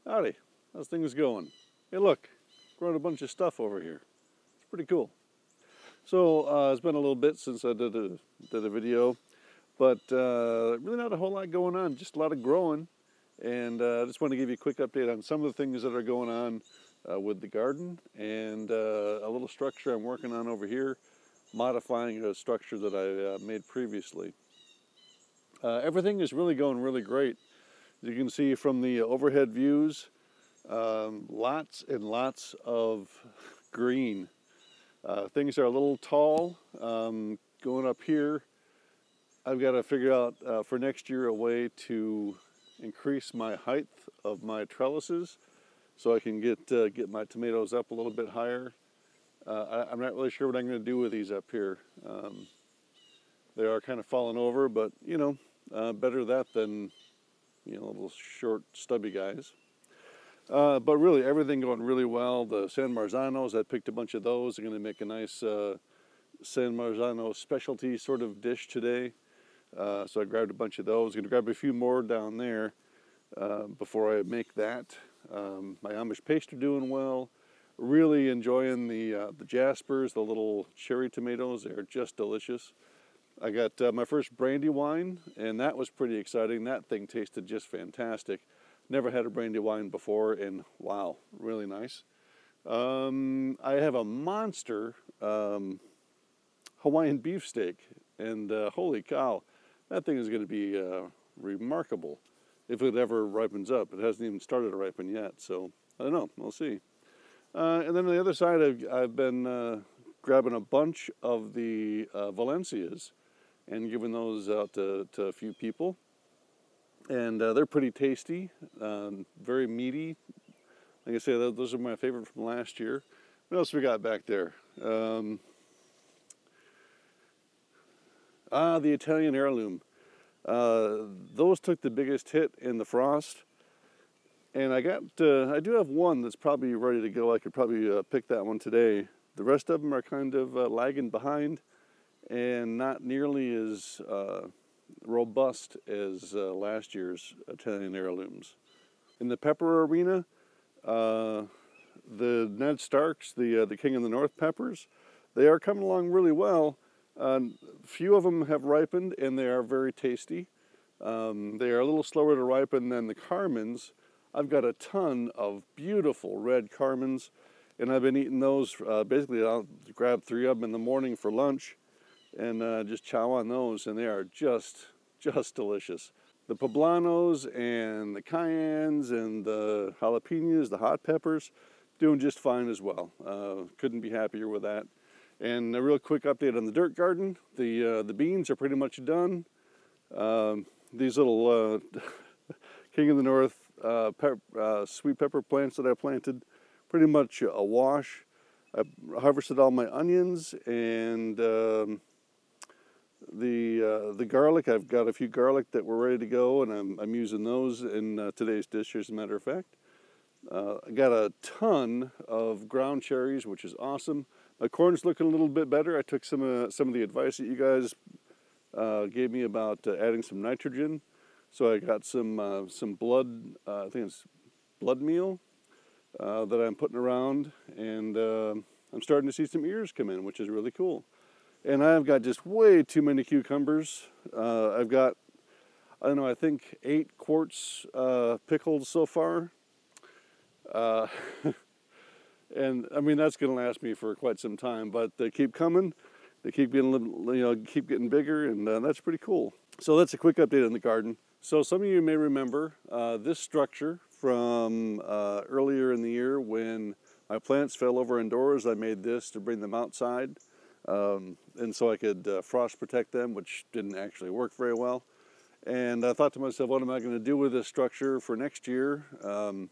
Howdy, how's things going? Hey look, growing a bunch of stuff over here. It's pretty cool. So it's been a little bit since I did a video, but really not a whole lot going on, just a lot of growing. And I just want to give you a quick update on some of the things that are going on with the garden, and a little structure I'm working on over here, modifying a structure that I made previously. Everything is really going really great. As you can see from the overhead views, lots and lots of green. Things are a little tall. Going up here, I've got to figure out for next year a way to increase my height of my trellises so I can get my tomatoes up a little bit higher. I'm not really sure what I'm going to do with these up here. They are kind of falling over, but you know, better that than, you know, little short stubby guys. But really everything going really well. The San Marzanos, I picked a bunch of those. I'm going to make a nice San Marzano specialty sort of dish today. So I grabbed a bunch of those. I'm going to grab a few more down there before I make that. My Amish paste are doing well. Really enjoying the Jaspers, the little cherry tomatoes. They're just delicious. I got my first brandy wine, and that was pretty exciting. That thing tasted just fantastic. Never had a brandy wine before, and wow, really nice. I have a monster Hawaiian beefsteak, and holy cow, that thing is going to be remarkable if it ever ripens up. It hasn't even started to ripen yet, so I don't know. We'll see. And then on the other side, I've been grabbing a bunch of the Valencias and giving those out to a few people. And they're pretty tasty, very meaty. Like I say, those are my favorite from last year. What else we got back there? The Italian heirloom. Those took the biggest hit in the frost. And I do have one that's probably ready to go. I could probably pick that one today. The rest of them are kind of lagging behind and not nearly as robust as last year's Italian heirlooms. In the pepper arena, the Ned Starks, the King of the North peppers, they are coming along really well. Few of them have ripened, and they are very tasty. They are a little slower to ripen than the Carmens. I've got a ton of beautiful red Carmens, and I've been eating those. Basically, I'll grab 3 of them in the morning for lunch and just chow on those, and they are just delicious. The poblanos and the cayennes and the jalapenos, the hot peppers, doing just fine as well. Couldn't be happier with that. And a real quick update on the dirt garden. The beans are pretty much done. These little King of the North sweet pepper plants that I planted, pretty much a wash. I harvested all my onions and the garlic. I've got a few garlic that were ready to go, and I'm using those in today's dish, as a matter of fact. I got a ton of ground cherries, which is awesome. My corn's looking a little bit better. I took some of the advice that you guys gave me about adding some nitrogen. So I got some blood, I think it's blood meal that I'm putting around, and I'm starting to see some ears come in, which is really cool. And I've got just way too many cucumbers. I've got, I don't know, I think 8 quarts pickled so far. And I mean, that's going to last me for quite some time, but they keep coming. They keep getting a little, you know, keep getting bigger, and that's pretty cool. So that's a quick update on the garden. So some of you may remember this structure from earlier in the year when my plants fell over indoors. I made this to bring them outside, and so I could frost protect them, which didn't actually work very well. And I thought to myself, what am I going to do with this structure for next year? Don't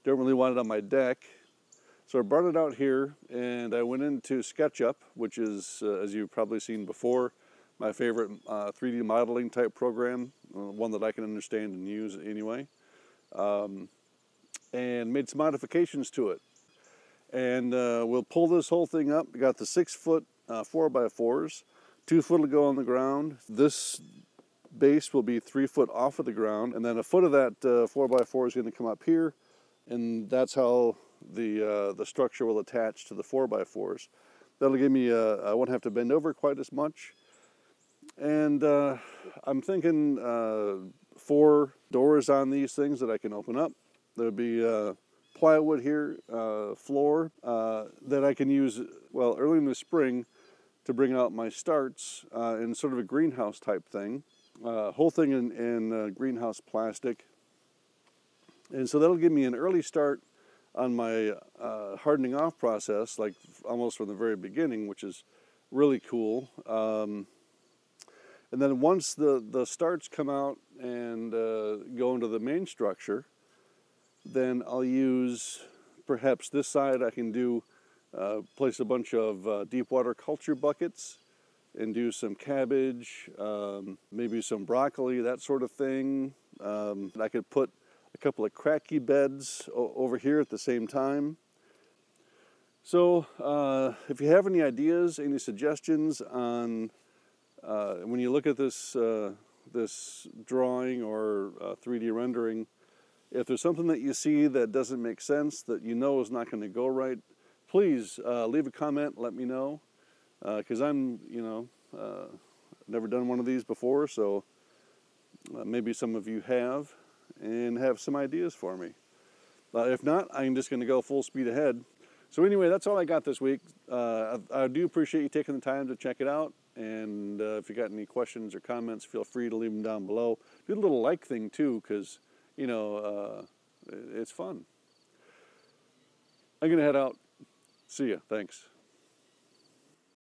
really want it on my deck. So I brought it out here, and I went into SketchUp, which is, as you've probably seen before, my favorite 3D modeling type program, one that I can understand and use anyway, and made some modifications to it. And we'll pull this whole thing up. We got the 6-foot 4x4s, 2 foot will go on the ground. This base will be 3 foot off of the ground, and then a foot of that 4x4 is going to come up here. and that's how the structure will attach to the 4x4s. That'll give me I won't have to bend over quite as much. And I'm thinking 4 doors on these things that I can open up. There'll be plywood here, floor, that I can use, well, early in the spring to bring out my starts in sort of a greenhouse type thing. Whole thing in greenhouse plastic. And so that'll give me an early start on my hardening off process, like almost from the very beginning, which is really cool. And then once the starts come out and go into the main structure, then I'll use, perhaps this side I can do, place a bunch of deep water culture buckets and do some cabbage, maybe some broccoli, that sort of thing. I could put a couple of cracky beds over here at the same time. So if you have any ideas, any suggestions on when you look at this this drawing or 3D rendering, if there's something that you see that doesn't make sense, that you know is not going to go right, please leave a comment, let me know, because I'm, never done one of these before, so maybe some of you have and have some ideas for me. If not, I'm just going to go full speed ahead. So anyway, that's all I got this week. I do appreciate you taking the time to check it out. And if you got any questions or comments, feel free to leave them down below. Do the little like thing too, because, it's fun. I'm going to head out. See ya. Thanks.